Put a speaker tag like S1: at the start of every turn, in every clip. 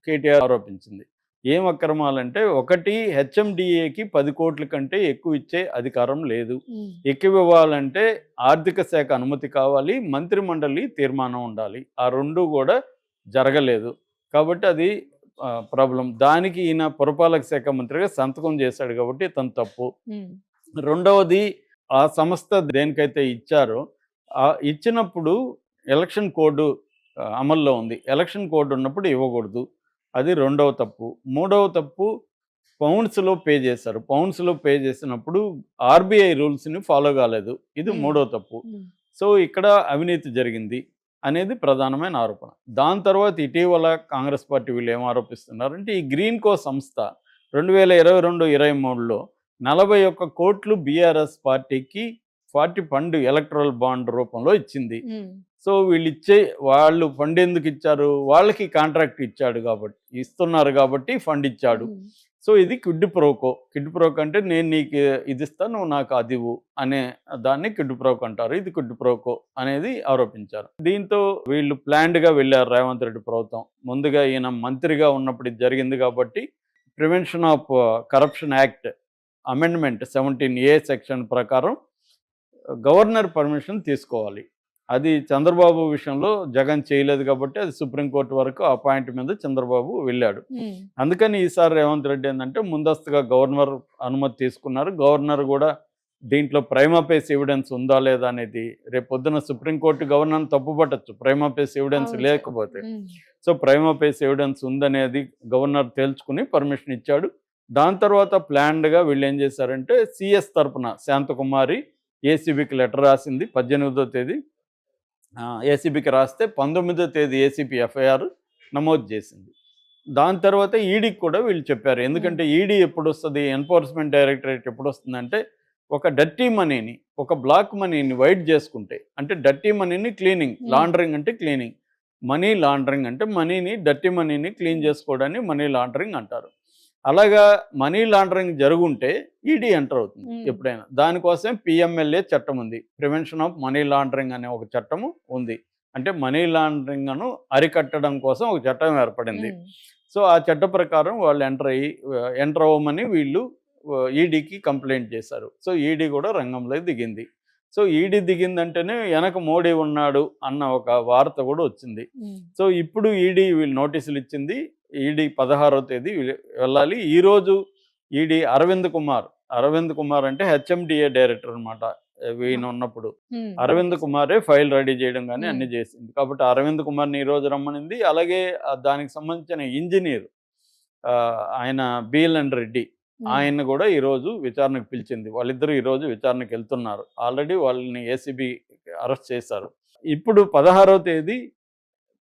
S1: కేటీఆర్ ఆరోపించింది. ఏం అక్రమాలంటే, ఒకటి హెచ్ఎండిఏకి 10 కోట్ల కంటే ఎక్కువ ఇచ్చే అధికారం లేదు. ఎక్కువ ఇవ్వాలంటే ఆర్థిక శాఖ అనుమతి కావాలి, మంత్రిమండలి తీర్మానం ఉండాలి. ఆ 2 కూడా జరగలేదు. కాబట్టి అది ప్రాబ్లమ్. దానికి ఈయన పురపాలక శాఖ మంత్రిగా సంతకం చేశాడు కాబట్టి తను తప్పు. రెండవది, ఆ సంస్థ దేనికైతే ఇచ్చారో ఇచ్చినప్పుడు ఎలక్షన్ కోడ్ అమల్లో ఉంది. ఎలక్షన్ కోడ్ ఉన్నప్పుడు ఇవ్వకూడదు. అది రెండవ తప్పు. మూడవ తప్పు, పౌండ్స్‌లో పే చేశారు. పౌండ్స్‌లో పే చేసినప్పుడు ఆర్‌బీఐ రూల్స్‌ని ఫాలో కాలేదు. ఇది మూడో తప్పు. సో ఇక్కడ అవినీతి జరిగింది అనేది ప్రధానమైన ఆరోపణ. దాని తర్వాత ఇటీవల కాంగ్రెస్ పార్టీ వీళ్ళు ఏం ఆరోపిస్తున్నారంటే, ఈ గ్రీన్‌కో సంస్థ 2022-23లో 41 కోట్లు బీఆర్ఎస్ పార్టీకి ఫండ్ ఎలక్టరల్ బాండ్ రూపంలో ఇచ్చింది. సో వాళ్ళు ఫండ్ ఎందుకు ఇచ్చారు? వాళ్ళకి కాంట్రాక్ట్ ఇచ్చాడు కాబట్టి, ఇస్తున్నారు కాబట్టి ఫండ్ ఇచ్చాడు. సో ఇది క్విడ్ ప్రోకో. క్విడ్ ప్రోకో అంటే నేను నీకు ఇది ఇస్తాను, నువ్వు నాకు అది ఇవ్వు అనే దాన్ని క్విడ్ ప్రోకో అంటారు. ఇది క్విడ్ ప్రోకో అనేది ఆరోపించారు. దీంతో వీళ్ళు ప్లాన్డ్గా వెళ్ళారు రేవంత్ రెడ్డి ప్రభుత్వం. ముందుగా ఈయన మంత్రిగా ఉన్నప్పుడు ఇది జరిగింది కాబట్టి prevention of corruption act amendment 17A section ప్రకారం గవర్నర్ పర్మిషన్ తీసుకోవాలి. అది చంద్రబాబు విషయంలో జగన్ చేయలేదు కాబట్టి అది సుప్రీంకోర్టు వరకు ఆ పాయింట్ మీద చంద్రబాబు వెళ్ళాడు. అందుకని ఈసారి రేవంత్ రెడ్డి ఏంటంటే ముందస్తుగా గవర్నర్ అనుమతి తీసుకున్నారు. గవర్నర్ కూడా దీంట్లో ప్రైమా ఫేస్ ఎవిడెన్స్ ఉందా లేదా అనేది రేపు పొద్దున సుప్రీంకోర్టు గవర్నర్ని తప్పుపట్టచ్చు ప్రైమా ఫేస్ ఎవిడెన్స్ లేకపోతే. సో ప్రైమా ఫేస్ ఎవిడెన్స్ ఉందనేది గవర్నర్ తేల్చుకుని పర్మిషన్ ఇచ్చాడు. దాని తర్వాత ప్లాన్డ్గా వీళ్ళు ఏం చేశారంటే, సిఎస్ తరపున శాంతకుమారి ఏసీబీకి లెటర్ రాసింది 18వ తేదీ. ఏసీబీకి రాస్తే 19వ తేదీ ఏసీపీ ఎఫ్ఐఆర్ నమోదు చేసింది. దాని తర్వాత ఈడీకి కూడా వీళ్ళు చెప్పారు. ఎందుకంటే ఈడీ ఎప్పుడు వస్తుంది, ఎన్ఫోర్స్మెంట్ డైరెక్టరేట్ ఎప్పుడు వస్తుందంటే, ఒక డర్టీ మనీని, ఒక బ్లాక్ మనీని వైట్ చేసుకుంటే, అంటే డర్టీ మనీని క్లీనింగ్, లాండరింగ్ అంటే క్లీనింగ్, మనీ లాండరింగ్ అంటే మనీని, డర్టీ మనీని క్లీన్ చేసుకోవడాన్ని మనీ లాండరింగ్ అంటారు. అలాగా మనీ లాండరింగ్ జరుగుంటే ఈడీ ఎంటర్ అవుతుంది ఎప్పుడైనా. దానికోసం పిఎంఎల్ఏ చట్టం ఉంది, ప్రివెన్షన్ ఆఫ్ మనీ లాండరింగ్ అనే ఒక చట్టము ఉంది. అంటే మనీ లాండరింగ్ను అరికట్టడం కోసం ఒక చట్టం ఏర్పడింది. సో ఆ చట్ట ప్రకారం వాళ్ళు ఎంటర్ అవ్వమని వీళ్ళు ఈడీకి కంప్లైంట్ చేశారు. సో ఈడీ కూడా రంగంలో దిగింది. సో ఈడీ దిగిందంటేనే వెనక మోడీ ఉన్నాడు అన్న ఒక వార్త కూడా వచ్చింది. సో ఇప్పుడు ఈడీ వీళ్ళు నోటీసులు ఇచ్చింది. ఈడీ 16వ తేదీ వెళ్ళాలి. ఈరోజు ఈడీ అరవింద్ కుమార్ అంటే హెచ్ఎండిఏ డైరెక్టర్ అనమాట. ఈయన ఉన్నప్పుడు అరవింద్ కుమారే ఫైల్ రెడీ చేయడం కానీ అన్ని చేసింది. కాబట్టి అరవింద్ కుమార్ని ఈరోజు రమ్మనింది. అలాగే దానికి సంబంధించిన ఇంజనీర్ ఆయన బీఎల్ఎన్ రెడ్డి, ఆయన్ని కూడా ఈరోజు విచారణకు పిలిచింది. వాళ్ళిద్దరూ ఈరోజు విచారణకు వెళ్తున్నారు. ఆల్రెడీ వాళ్ళని ఏసీబీ అరెస్ట్ చేశారు. ఇప్పుడు 16వ తేదీ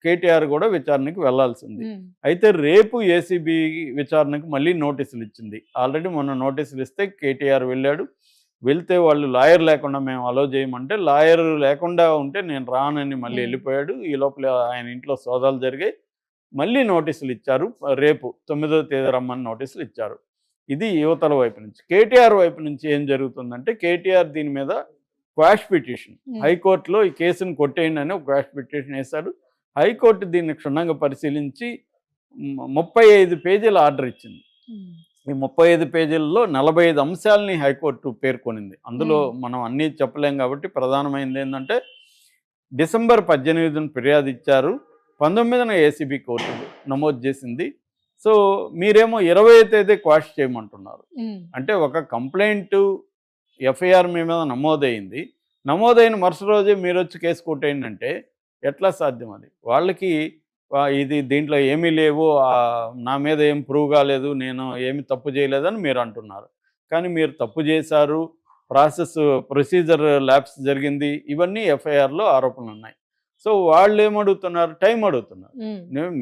S1: కేటీఆర్ కూడా విచారణకు వెళ్లాల్సింది. అయితే రేపు ఏసీబీ విచారణకు మళ్ళీ నోటీసులు ఇచ్చింది. ఆల్రెడీ మొన్న నోటీసులు ఇస్తే కేటీఆర్ వెళ్ళాడు. వెళ్తే వాళ్ళు లాయర్ లేకుండా మేము అలో చేయమంటే, లాయర్ లేకుండా ఉంటే నేను రానని మళ్ళీ వెళ్ళిపోయాడు. ఈ లోపల ఆయన ఇంట్లో సోదాలు జరిగాయి. మళ్ళీ నోటీసులు ఇచ్చారు. రేపు 9వ తేదీ రమ్మని నోటీసులు ఇచ్చారు. ఇది యువతల వైపు నుంచి. కేటీఆర్ వైపు నుంచి ఏం జరుగుతుందంటే, కేటీఆర్ దీని మీద క్వాష్ పిటిషన్, హైకోర్టులో ఈ కేసును కొట్టేయండి అని ఒక క్వాష్ పిటిషన్ వేశాడు. హైకోర్టు దీన్ని క్షుణ్ణంగా పరిశీలించి 35 పేజీల ఆర్డర్ ఇచ్చింది. ఈ 35 పేజీలలో 45 అంశాలని హైకోర్టు పేర్కొనింది. అందులో మనం అన్నీ చెప్పలేం కాబట్టి ప్రధానమైనది ఏంటంటే, డిసెంబర్ 18న ఫిర్యాదు ఇచ్చారు, 19న ఏసీబీ కోర్టు నమోదు చేసింది. సో మీరేమో 20వ తేదీ క్వాష్ చేయమంటున్నారు. అంటే ఒక కంప్లైంట్ ఎఫ్ఐఆర్ మీ మీద నమోదైన మరుసటి రోజే మీరు వచ్చి కేసు కొట్టేయండి అంటే ఎట్లా సాధ్యం? అది వాళ్ళకి దీంట్లో ఏమీ లేవు, నా మీద ఏం ప్రూవ్ కాలేదు, నేను ఏమి తప్పు చేయలేదని మీరు అంటున్నారు. కానీ మీరు తప్పు చేశారు, ప్రొసీజర్ ల్యాప్స్ జరిగింది, ఇవన్నీ ఎఫ్ఐఆర్లో ఆరోపణలు ఉన్నాయి. సో వాళ్ళు ఏమడుగుతున్నారు? టైం అడుగుతున్నారు.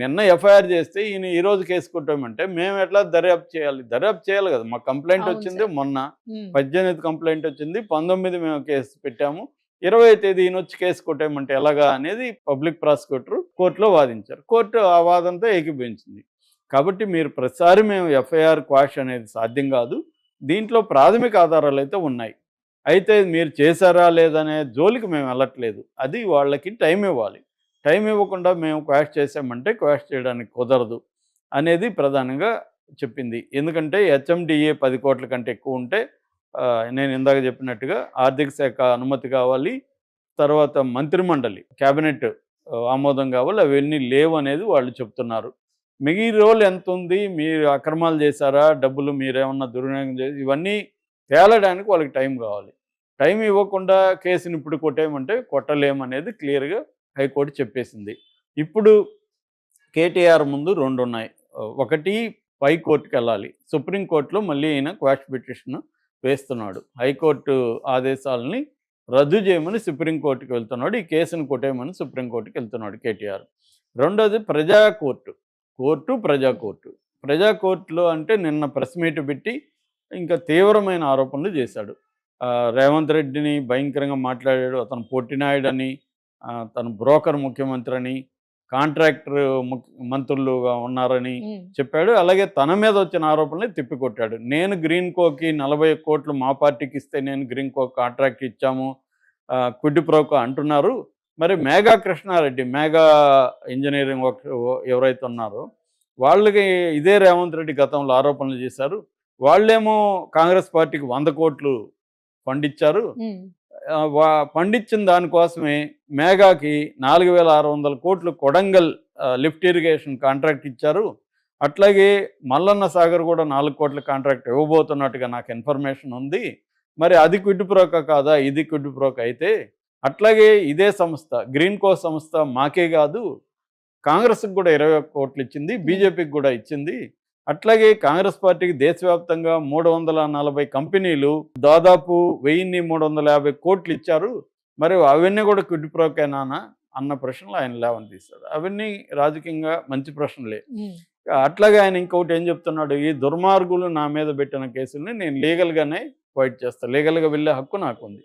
S1: నిన్న ఎఫ్ఐఆర్ చేస్తే ఈయన ఈరోజు కేసు కొట్టామంటే మేము ఎట్లా దర్యాప్తు చేయాలి కదా. మాకు కంప్లైంట్ వచ్చింది మొన్న, 18 కంప్లైంట్ వచ్చింది, 19 మేము కేసు పెట్టాము, 20వ తేదీ ఈయన వచ్చి కేసు కొట్టామంటే ఎలాగా అనేది పబ్లిక్ ప్రాసిక్యూటర్ కోర్టులో వాదించారు. కోర్టు ఆ వాదంతో ఏకీభవించింది. కాబట్టి మీరు ప్రతిసారి మేము ఎఫ్ఐఆర్ క్వాష్ అనేది సాధ్యం కాదు, దీంట్లో ప్రాథమిక ఆధారాలు అయితే ఉన్నాయి, అయితే మీరు చేశారా లేదనే జోలికి మేము వెళ్ళట్లేదు, అది వాళ్ళకి టైం ఇవ్వాలి. టైం ఇవ్వకుండా మేము క్వాష్ చేసామంటే క్వాష్ చేయడానికి కుదరదు. అనేది ప్రధానంగా చెప్పింది. ఎందుకంటే హెచ్ఎండిఏ 10 కోట్ల కంటే ఎక్కువ ఉంటే నేను ఇందాక చెప్పినట్టుగా ఆర్థిక శాఖ అనుమతి కావాలి. తర్వాత మంత్రిమండలి, క్యాబినెట్ ఆమోదం కావాలి. అవన్నీ లేవనేది వాళ్ళు చెప్తున్నారు. మిగిలిన రోల్ ఎంతుంది? మీరు అక్రమాలు చేశారా? డబ్బులు మీరేమన్నా దుర్వినియోగం చేసి ఇవన్నీ తేలడానికి వాళ్ళకి టైం కావాలి. టైం ఇవ్వకుండా కేసుని ఇప్పుడు కొట్టేయమంటే కొట్టలేమనేది క్లియర్‌గా హైకోర్టు చెప్పేసింది. ఇప్పుడు కేటీఆర్ ముందు 2 ఉన్నాయి. ఒకటి పై కోర్టుకెళ్ళాలి. సుప్రీంకోర్టులో మళ్ళీ ఈయన క్వాష్ పిటిషన్ వేస్తున్నాడు. హైకోర్టు ఆదేశాలని రద్దు చేయమని సుప్రీంకోర్టుకి వెళ్తున్నాడు. ఈ కేసును కొట్టేయమని సుప్రీంకోర్టుకి వెళ్తున్నాడు కేటీఆర్. రెండోది ప్రజా కోర్టు. ప్రజా కోర్టు. ప్రజా కోర్టులో అంటే నిన్న ప్రెస్ మీట్ పెట్టి ఇంకా తీవ్రమైన ఆరోపణలు చేశాడు. రేవంత్ రెడ్డిని భయంకరంగా మాట్లాడాడు. అతను పొట్టినాయుడని, తను బ్రోకర్ ముఖ్యమంత్రి అని, కాంట్రాక్టర్ మంత్రులుగా ఉన్నారని చెప్పాడు. అలాగే తన మీద వచ్చిన ఆరోపణలు తిప్పికొట్టాడు. నేను గ్రీన్ కోకి 40 కోట్లు మా పార్టీకి ఇస్తే నేను గ్రీన్ కో కాంట్రాక్ట్ ఇచ్చాము, క్విడ్ ప్రోకో అంటున్నారు. మరి మేఘా కృష్ణారెడ్డి, మేఘా ఇంజనీరింగ్ వర్క్ ఎవరైతే ఉన్నారో వాళ్ళకి ఇదే రేవంత్ రెడ్డి గతంలో ఆరోపణలు చేశారు. వాళ్ళేమో కాంగ్రెస్ పార్టీకి 100 కోట్లు ఫండ్ ఇచ్చారు. పండించిన దానికోసమే మేఘాకి 4600 కోట్లు కొడంగల్ లిఫ్ట్ ఇరిగేషన్ కాంట్రాక్ట్ ఇచ్చారు. అట్లాగే మల్లన్న సాగర్ కూడా 4 కోట్ల కాంట్రాక్ట్ ఇవ్వబోతున్నట్టుగా నాకు ఇన్ఫర్మేషన్ ఉంది. మరి అది క్విడ్ ప్రోకో కాదా? ఇది క్విడ్ ప్రోకో అయితే అట్లాగే ఇదే సంస్థ గ్రీన్ కో సంస్థ మాకే కాదు కాంగ్రెస్కి కూడా 21 కోట్లు ఇచ్చింది, బీజేపీకి కూడా ఇచ్చింది. అట్లాగే కాంగ్రెస్ పార్టీకి దేశవ్యాప్తంగా 340 కంపెనీలు దాదాపు 1350 కోట్లు ఇచ్చారు. మరి అవన్నీ కూడా క్విడ్ ప్రోకేనా అన్న ప్రశ్నలు ఆయన లేవనెత్తాడు. అవన్నీ రాజకీయంగా మంచి ప్రశ్నలే. అట్లాగే ఆయన ఇంకొకటి ఏం చెప్తున్నాడు, ఈ దుర్మార్గులు నా మీద పెట్టిన కేసుల్ని నేను లీగల్గానే ఫైట్ చేస్తాను, లీగల్గా వెళ్ళే హక్కు నాకు ఉంది.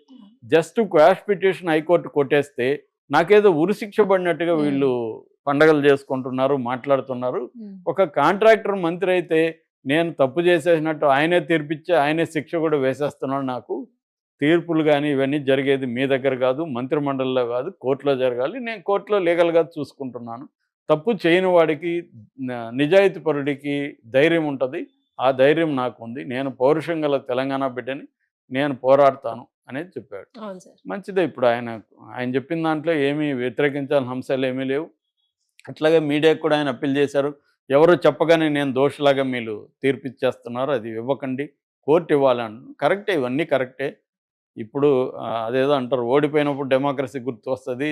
S1: జస్ట్ క్వాష్ పిటిషన్ హైకోర్టు కొట్టేస్తే నాకేదో ఉరిశిక్ష పడినట్టుగా వీళ్ళు పండగలు చేసుకుంటున్నారు, మాట్లాడుతున్నారు. ఒక కాంట్రాక్టర్ మంత్రి అయితే నేను తప్పు చేసేసినట్టు ఆయనే తీర్పిచ్చి ఆయనే శిక్ష కూడా వేసేస్తున్నాడు. నాకు తీర్పులు కానీ ఇవన్నీ జరిగేది మీ దగ్గర కాదు, మంత్రిమండలిలో కాదు, కోర్టులో జరగాలి. నేను కోర్టులో లీగల్గా చూసుకుంటున్నాను. తప్పు చేయని వాడికి, నిజాయితీ పరుడికి ధైర్యం ఉంటుంది. ఆ ధైర్యం నాకు ఉంది. నేను పౌరుషం గల తెలంగాణ బిడ్డని, నేను పోరాడతాను అనేది చెప్పాడు. మంచిదే. ఇప్పుడు ఆయన చెప్పిన దాంట్లో ఏమీ వ్యతిరేకించాల్సిన అంశాలు ఏమీ లేవు. అట్లాగే మీడియాకు కూడా ఆయన అప్పీల్ చేశారు. ఎవరు చెప్పగానే నేను దోషులాగా మీరు తీర్పిచ్చేస్తున్నారు, అది ఇవ్వకండి, కోర్టు ఇవ్వాలని. కరెక్టే, ఇవన్నీ కరెక్టే. ఇప్పుడు అదేదో అంటారు, ఓడిపోయినప్పుడు డెమోక్రసీ గుర్తు వస్తుంది,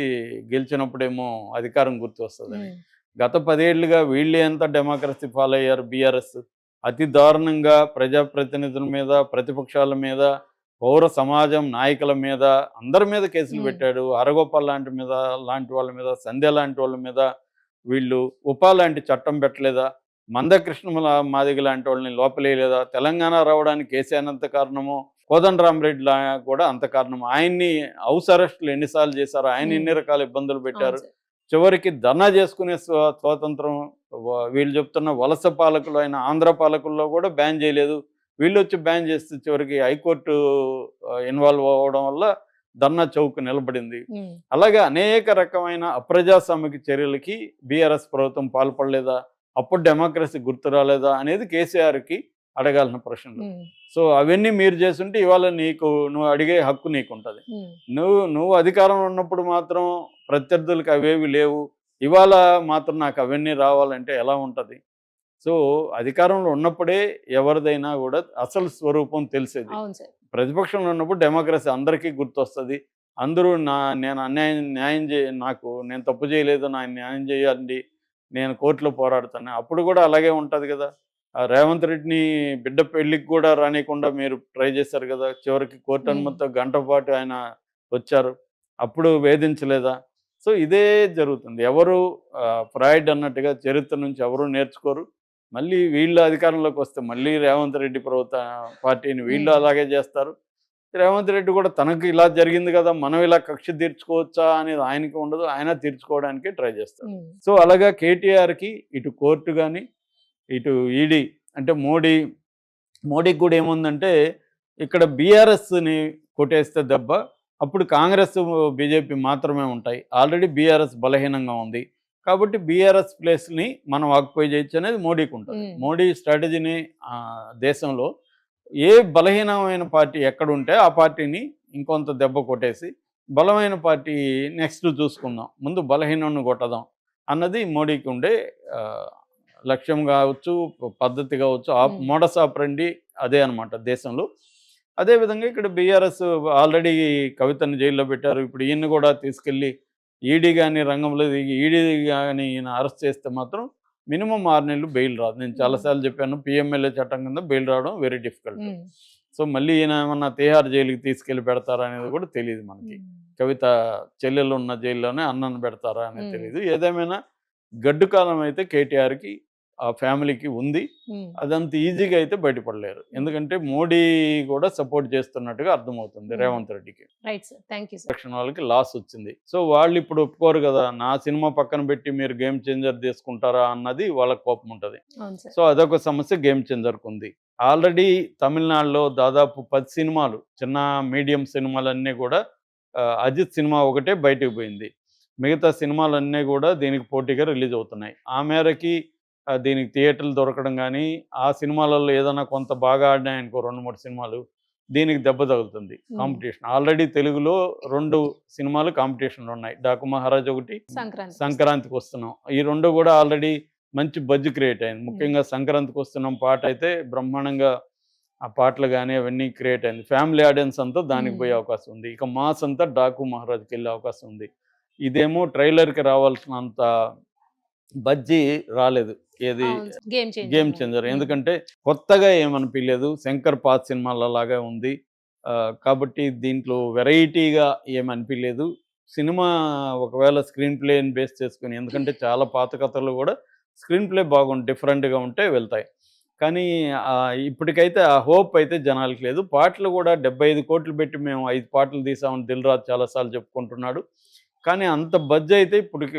S1: గెలిచినప్పుడేమో అధికారం గుర్తు వస్తుందని. గత 10 ఏళ్ళుగా వీళ్ళే ఎంత డెమోక్రసీ ఫాలో అయ్యారు. బీఆర్ఎస్ అతి దారుణంగా ప్రజాప్రతినిధుల మీద, ప్రతిపక్షాల మీద, పౌర సమాజం నాయకుల మీద, అందరి మీద కేసులు పెట్టాడు. హరగోపాల్ లాంటి వాళ్ళ మీద, సంధ్య లాంటి వాళ్ళ మీద వీళ్ళు ఉపా లాంటి చట్టం పెట్టలేదా? మందకృష్ణ మాదిగ లాంటి వాళ్ళని లోపలేయలేదా? తెలంగాణ రావడానికి కేసీఆర్ అంత కారణమో, కోదండరామరెడ్డి కూడా అంత కారణం. ఆయన్ని హౌస్ అరెస్టులు ఎన్నిసార్లు చేశారు, ఆయన ఎన్ని రకాల ఇబ్బందులు పెట్టారు. చివరికి ధర్నా చేసుకునే స్వాతంత్రం వీళ్ళు చెప్తున్న వలస పాలకులు అయిన ఆంధ్ర పాలకుల్లో కూడా బ్యాన్ చేయలేదు. వీళ్ళు వచ్చి బ్యాన్ చేస్తే చివరికి హైకోర్టు ఇన్వాల్వ్ అవ్వడం వల్ల ధర్నా చౌక్ నిలబడింది. అలాగే అనేక రకమైన అప్రజాస్వామిక చర్యలకి బీఆర్ఎస్ ప్రభుత్వం పాల్పడలేదా? అప్పుడు డెమోక్రసీ గుర్తు రాలేదా అనేది కేసీఆర్కి అడగాల్సిన ప్రశ్నలు. సో అవన్నీ మీరు చేస్తుంటే ఇవాళ నువ్వు అడిగే హక్కు నీకుంటుంది. నువ్వు అధికారంలో ఉన్నప్పుడు మాత్రం ప్రత్యర్థులకు అవేవి లేవు, ఇవాళ మాత్రం నాకు అవన్నీ రావాలంటే ఎలా ఉంటుంది? సో అధికారంలో ఉన్నప్పుడే ఎవరిదైనా కూడా అసలు స్వరూపం తెలిసేది. ప్రతిపక్షంలో ఉన్నప్పుడు డెమోక్రసీ అందరికీ గుర్తొస్తుంది. అందరూ నేను నేను తప్పు చేయలేదు, నాకు న్యాయం చేయాలండి, నేను కోర్టులో పోరాడుతాను. అప్పుడు కూడా అలాగే ఉంటుంది కదా. రేవంత్ రెడ్డిని బిడ్డ పెళ్ళికి కూడా రానియకుండా మీరు ట్రై చేశారు కదా. చివరికి కోర్టు అనుమతితో గంట పాటు ఆయన వచ్చారు, అప్పుడు వేధించలేదా? సో ఇదే జరుగుతుంది. ఎవరు ఫ్రాయిడ్ అన్నట్టుగా చరిత్ర నుంచి ఎవరు నేర్చుకోరు. మళ్ళీ వీళ్ళు అధికారంలోకి వస్తే మళ్ళీ రేవంత్ రెడ్డి పార్టీని వీళ్ళు అలాగే చేస్తారు. రేవంత్ రెడ్డి కూడా తనకు ఇలా జరిగింది కదా, మనం ఇలా కక్ష తీర్చుకోవచ్చా అనేది ఆయనకి ఉండదు, ఆయన తీర్చుకోవడానికి ట్రై చేస్తారు. సో అలాగా కేటీఆర్కి ఇటు కోర్టు కానీ, ఇటు ఈడీ అంటే మోడీకి కూడా ఏముందంటే, ఇక్కడ బీఆర్ఎస్ని కొట్టేస్తే దెబ్బ, అప్పుడు కాంగ్రెస్ బీజేపీ మాత్రమే ఉంటాయి. ఆల్రెడీ బీఆర్ఎస్ బలహీనంగా ఉంది. కాబట్టి బీఆర్ఎస్ ప్లేస్ని మనం ఆక్యుపై చేయొచ్చు అనేది మోడీకి ఉంటుంది. మోడీ స్ట్రాటజీని దేశంలో ఏ బలహీనమైన పార్టీ ఎక్కడుంటే ఆ పార్టీని ఇంకొంత దెబ్బ కొట్టేసి బలమైన పార్టీ నెక్స్ట్ చూసుకుందాం, ముందు బలహీనాన్ని కొట్టదాం అన్నది మోడీకి ఉండే లక్ష్యం కావచ్చు, పద్ధతి కావచ్చు, మోడస్ ఆపరండి అదే అనమాట దేశంలో. అదేవిధంగా ఇక్కడ బీఆర్ఎస్ ఆల్రెడీ కవితను జైల్లో పెట్టారు. ఇప్పుడు ఈయన్ని కూడా తీసుకెళ్ళి ఈడీ కానీ రంగంలో దిగి ఈడీ కానీ ఈయన అరెస్ట్ చేస్తే మాత్రం మినిమం 6 నెలలు బెయిల్ రాదు. నేను చాలాసార్లు చెప్పాను, పిఎంఎల్ఏ చట్టం కింద బెయిల్ రావడం వెరీ డిఫికల్ట్. సో మళ్ళీ ఈయన ఏమన్నా తిహార్ జైలుకి తీసుకెళ్ళి పెడతారా అనేది కూడా తెలియదు మనకి. కవిత చెల్లెలు ఉన్న జైల్లోనే అన్నను పెడతారా అనేది తెలియదు. ఏదేమైనా గడ్డు కాలం అయితే కేటీఆర్కి ఆ ఫ్యామిలీకి ఉంది. అదంత ఈజీగా అయితే బయటపడలేరు, ఎందుకంటే మోడీ కూడా సపోర్ట్ చేస్తున్నట్టుగా అర్థమవుతుంది రేవంత్ రెడ్డికి. ఎలక్షన్ వాళ్ళకి లాస్ వచ్చింది. సో వాళ్ళు ఇప్పుడు ఒప్పుకోరు కదా, నా సినిమా పక్కన పెట్టి మీరు గేమ్ చేంజర్ తీసుకుంటారా అన్నది వాళ్ళకి కోపం ఉంటుంది. సో అదొక సమస్య గేమ్ చేంజర్కి ఉంది. ఆల్రెడీ తమిళనాడులో దాదాపు 10 సినిమాలు, చిన్న మీడియం సినిమాలన్నీ కూడా అజిత్ సినిమా ఒకటే బయటకు పోయింది. మిగతా సినిమాలన్నీ కూడా దీనికి పోటీగా రిలీజ్ అవుతున్నాయి. ఆ మేరకి దీనికి థియేటర్లు దొరకడం కానీ, ఆ సినిమాలలో ఏదైనా కొంత బాగా ఆడినాయనుకో 2-3 సినిమాలు, దీనికి దెబ్బ తగులుతుంది కాంపిటీషన్. ఆల్రెడీ తెలుగులో 2 సినిమాలు కాంపిటీషన్లో ఉన్నాయి. డాకు మహారాజ్ ఒకటి, సంక్రాంతికి వస్తున్నాం. ఈ 2 కూడా ఆల్రెడీ మంచి బజ్ క్రియేట్ అయింది. ముఖ్యంగా సంక్రాంతికి వస్తున్నాం పాట అయితే బ్రహ్మాండంగా ఆ పాటలు కానీ అవన్నీ క్రియేట్ అయింది. ఫ్యామిలీ ఆడియన్స్ అంతా దానికి పోయే అవకాశం ఉంది. ఇక మాస్ అంతా డాకు మహారాజ్కి వెళ్ళే అవకాశం ఉంది. ఇదేమో ట్రైలర్కి రావాల్సినంత బజ్జీ రాలేదు. ఏది గేమ్ చేంజర్, ఎందుకంటే కొత్తగా ఏమనిపించలేదు, శంకర్ పాత సినిమాల లాగా ఉంది. కాబట్టి దీంట్లో వెరైటీగా ఏమనిపించలేదు. సినిమా ఒకవేళ స్క్రీన్ ప్లేని బేస్ చేసుకుని, ఎందుకంటే చాలా పాత కథలు కూడా స్క్రీన్ ప్లే బాగుంది, డిఫరెంట్గా ఉంటే వెళ్తాయి. కానీ ఇప్పటికైతే ఆ హోప్ అయితే జనాలకి లేదు. పాటలు కూడా 75 కోట్లు పెట్టి మేము 5 పాటలు తీసామని దిల్ రాజు చాలాసార్లు చెప్పుకుంటున్నాడు. కానీ అంత బజ్ అయితే ఇప్పటికి